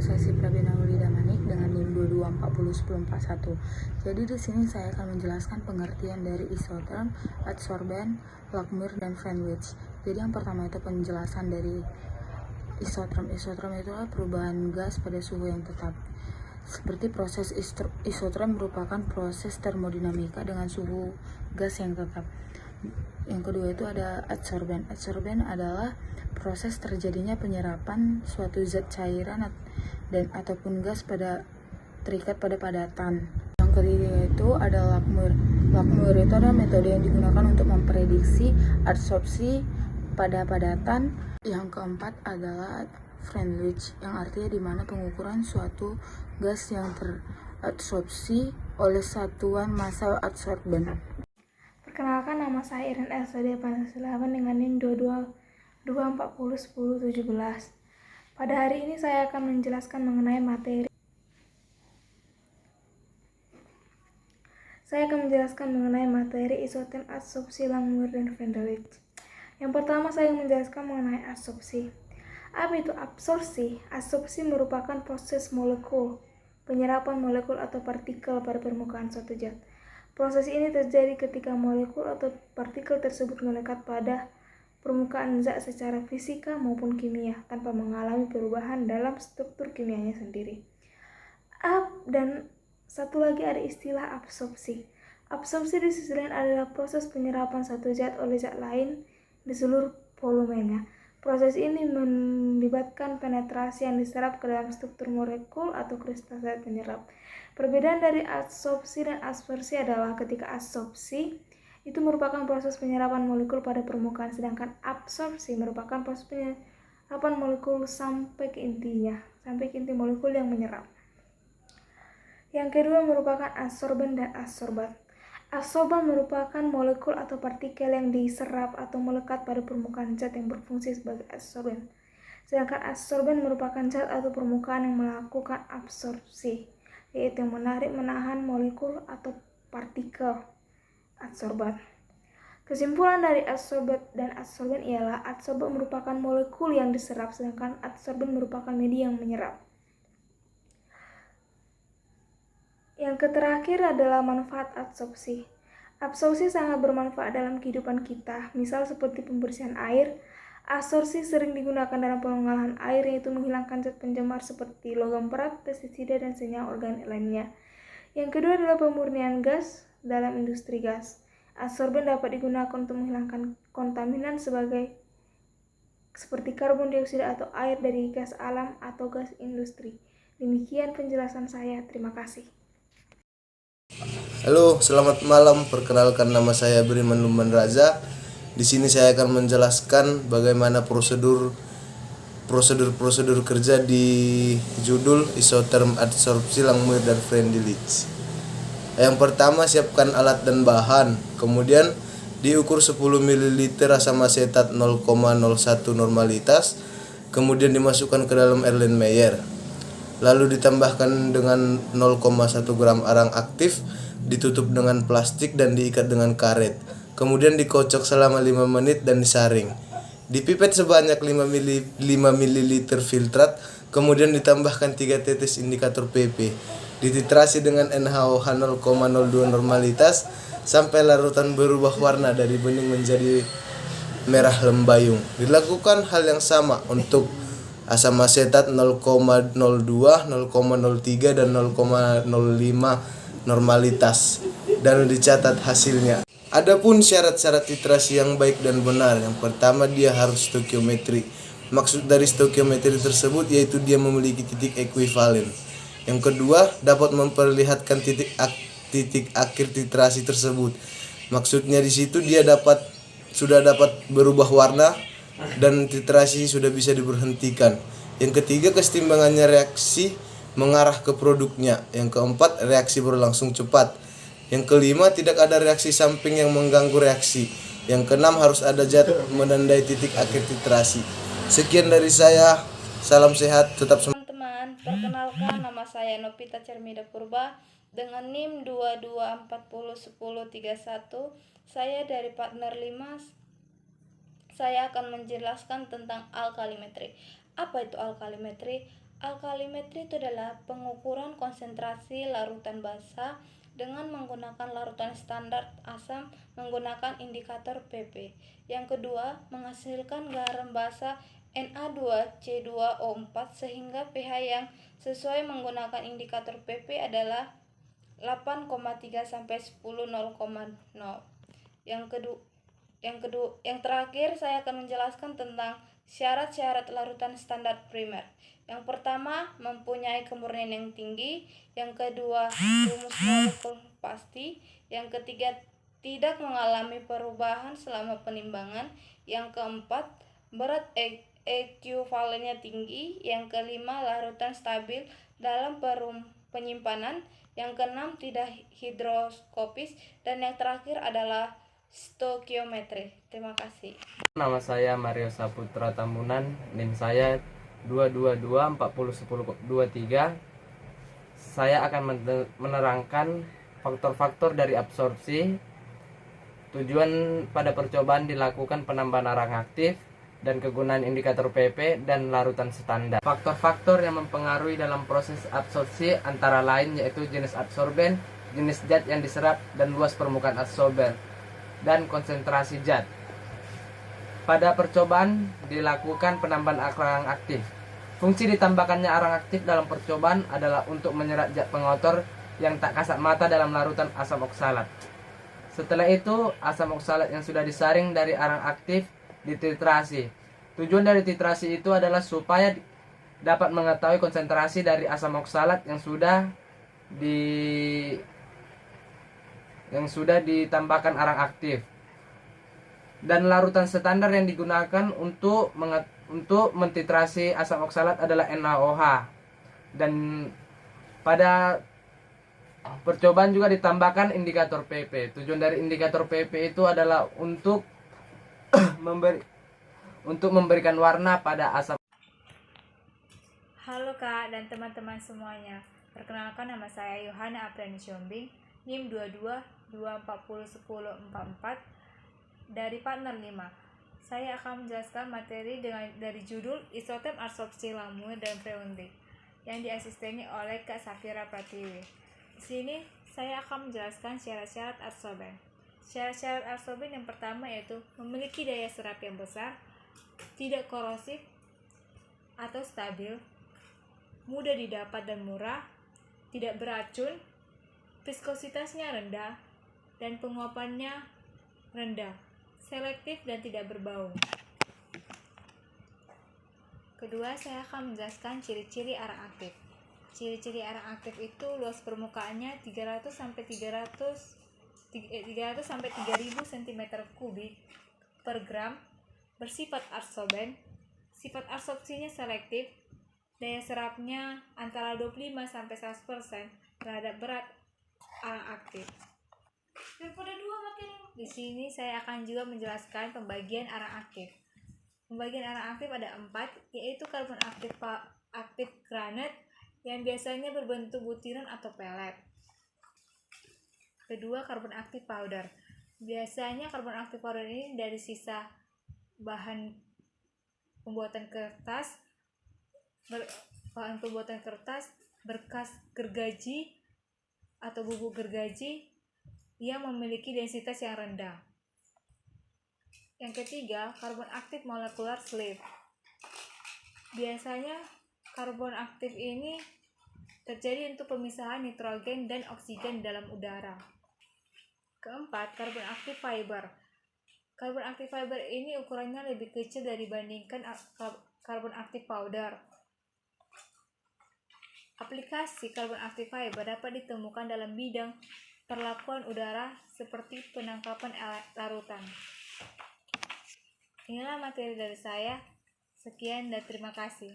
Nama saya Sipra Benawuli Damanik dengan NIM 22401041. Jadi di sini saya akan menjelaskan pengertian dari isotherm, adsorbent, Lockyer, dan French. Jadi yang pertama itu penjelasan dari isotherm. Isotherm itu adalah perubahan gas pada suhu yang tetap. Seperti proses isotherm merupakan proses termodinamika dengan suhu gas yang tetap. Yang kedua itu ada adsorbent. Adsorbent adalah proses terjadinya penyerapan suatu zat cairan dan ataupun gas terikat pada padatan. Yang ketiga itu ada Lockyer. Lockyer itu adalah metode yang digunakan untuk memprediksi adsorpsi pada padatan. Yang keempat adalah French, yang artinya di mana pengukuran suatu gas yang teradsorpsi oleh satuan massa adsorbent. Perkenalkan, nama saya Iren Elsada Panasilawan dengan NIM 22401017. Pada hari ini saya akan menjelaskan mengenai materi. Isotherm, adsorpsi, Lockyer, dan French. Yang pertama saya menjelaskan mengenai adsorpsi. Apa itu absorpsi? Adsorpsi merupakan proses penyerapan molekul atau partikel pada permukaan suatu zat. Proses ini terjadi ketika molekul atau partikel tersebut melekat pada permukaan zat secara fisika maupun kimia tanpa mengalami perubahan dalam struktur kimianya sendiri. Dan satu lagi ada istilah absorpsi. Absorpsi di sisi lain adalah proses penyerapan satu zat oleh zat lain di seluruh volumenya. Proses ini melibatkan penetrasi yang diserap ke dalam struktur molekul atau kristal zat penyerap. Perbedaan dari adsorpsi dan absorpsi adalah ketika adsorpsi itu merupakan proses penyerapan molekul pada permukaan, sedangkan absorpsi merupakan proses penyerapan molekul sampai ke inti molekul yang menyerap. Yang kedua merupakan adsorbent dan adsorbat. Adsorban merupakan molekul atau partikel yang diserap atau melekat pada permukaan zat yang berfungsi sebagai adsorben. Sedangkan adsorben merupakan zat atau permukaan yang melakukan absorpsi, yaitu yang menahan molekul atau partikel adsorban. Kesimpulan dari adsorbat dan adsorben ialah adsorban merupakan molekul yang diserap, sedangkan adsorben merupakan media yang menyerap. Yang terakhir adalah manfaat adsorpsi. Absorpsi sangat bermanfaat dalam kehidupan kita, misal seperti pembersihan air. Adsorpsi sering digunakan dalam pengolahan air, yaitu menghilangkan zat pencemar seperti logam berat, pestisida, dan senyawa organik lainnya. Yang kedua adalah pemurnian gas dalam industri gas. Adsorben dapat digunakan untuk menghilangkan kontaminan seperti karbon dioksida atau air dari gas alam atau gas industri. Demikian penjelasan saya. Terima kasih. Halo, selamat malam. Perkenalkan, nama saya Beriman Luman Raza. Di sini saya akan menjelaskan bagaimana prosedur kerja di judul isotherm, adsorpsi, Lockyer, dan French. Yang pertama, siapkan alat dan bahan. Kemudian diukur 10 ml asam asetat 0,01 normalitas. Kemudian dimasukkan ke dalam Erlenmeyer. Lalu ditambahkan dengan 0,1 gram arang aktif, ditutup dengan plastik dan diikat dengan karet. Kemudian dikocok selama 5 menit dan disaring. Dipipet sebanyak 5 ml filtrat, kemudian ditambahkan 3 tetes indikator PP. Dititrasi dengan NaOH 0,02 normalitas sampai larutan berubah warna dari bening menjadi merah lembayung. Dilakukan hal yang sama untuk asam asetat 0,02, 0,03, dan 0,05 normalitas, dan dicatat hasilnya. Adapun syarat-syarat titrasi yang baik dan benar, yang pertama dia harus stoikiometri. Maksud dari stoikiometri tersebut yaitu dia memiliki titik ekuivalen. Yang kedua, dapat memperlihatkan titik akhir titrasi tersebut. Maksudnya di situ dia sudah dapat berubah warna dan titrasi sudah bisa diberhentikan. Yang ketiga, kesetimbangannya reaksi mengarah ke produknya. Yang keempat, reaksi berlangsung cepat. Yang kelima, tidak ada reaksi samping yang mengganggu reaksi. Yang keenam, harus ada zat menandai titik akhir titrasi. Sekian dari saya, salam sehat, tetap semangat. Teman-teman, perkenalkan, nama saya Novita Cermida Purba dengan NIM 22401031. Saya dari partner 5. Saya akan menjelaskan tentang alkalimetri. Apa itu alkalimetri? Alkalimetri itu adalah pengukuran konsentrasi larutan basa dengan menggunakan larutan standar asam menggunakan indikator pp. Yang kedua, menghasilkan garam basa Na2C2O4 sehingga pH yang sesuai menggunakan indikator pp adalah 8,3 sampai 10 0,0. Yang terakhir saya akan menjelaskan tentang syarat-syarat larutan standar primer. Yang pertama, mempunyai kemurnian yang tinggi. Yang kedua, rumus molekul pasti. Yang ketiga, tidak mengalami perubahan selama penimbangan. Yang keempat, berat ekuivalennya tinggi. Yang kelima, larutan stabil dalam penyimpanan. Yang keenam, tidak hidroskopis. Dan yang terakhir adalah stoikiometri. Terima kasih. Nama saya Mario Saputra Tambunan, NIM saya 222401023. Saya akan menerangkan faktor-faktor dari absorpsi. Tujuan pada percobaan dilakukan penambahan arang aktif dan kegunaan indikator pp dan larutan standar. Faktor-faktor yang mempengaruhi dalam proses absorpsi antara lain yaitu jenis absorben, jenis zat yang diserap, dan luas permukaan absorber, dan konsentrasi zat. Pada percobaan dilakukan penambahan arang aktif. Fungsi ditambahkannya arang aktif dalam percobaan adalah untuk menyerap zat pengotor yang tak kasat mata dalam larutan asam oksalat. Setelah itu, asam oksalat yang sudah disaring dari arang aktif dititrasi. Tujuan dari titrasi itu adalah supaya dapat mengetahui konsentrasi dari asam oksalat yang sudah ditambahkan arang aktif. Dan larutan standar yang digunakan untuk mentitrasi asam oksalat adalah NaOH. Dan pada percobaan juga ditambahkan indikator pp. Tujuan dari indikator pp itu adalah untuk memberikan warna pada asam. Halo Kak dan teman-teman semuanya. Perkenalkan, nama saya Yohana Apriani Siombing, NIM 22240144 dari partner 5. Saya akan menjelaskan materi dari judul Isoterm Absorpsi Langmuir dan Freundlich yang diasisteni oleh Kak Safira Pratiwi. Di sini saya akan menjelaskan syarat-syarat absorben. Syarat-syarat absorben yang pertama yaitu memiliki daya serap yang besar, tidak korosif atau stabil, mudah didapat dan murah, tidak beracun, viskositasnya rendah, dan penguapannya rendah, selektif dan tidak berbau. Kedua, saya akan menjelaskan ciri-ciri arang aktif. Ciri-ciri arang aktif itu luas permukaannya 300 sampai 3000 cm3 per gram, bersifat absorben, sifat absorpsinya selektif, daya serapnya antara 25 sampai 100% terhadap berat arang aktif. Di sini saya akan juga menjelaskan pembagian arang aktif. Pembagian arang aktif ada 4, yaitu karbon aktif granat yang biasanya berbentuk butiran atau pelet. Kedua, karbon aktif powder. Biasanya karbon aktif powder ini dari sisa bahan pembuatan kertas, berkas gergaji atau bubuk gergaji yang memiliki densitas yang rendah. Yang ketiga, karbon aktif molekular sleeve. Biasanya karbon aktif ini terjadi untuk pemisahan nitrogen dan oksigen dalam udara. Keempat, karbon aktif fiber. Karbon aktif fiber ini ukurannya lebih kecil dibandingkan karbon aktif powder. Aplikasi karbon aktif fiber dapat ditemukan dalam bidang perlakuan udara seperti penangkapan larutan. Inilah materi dari saya. Sekian dan terima kasih.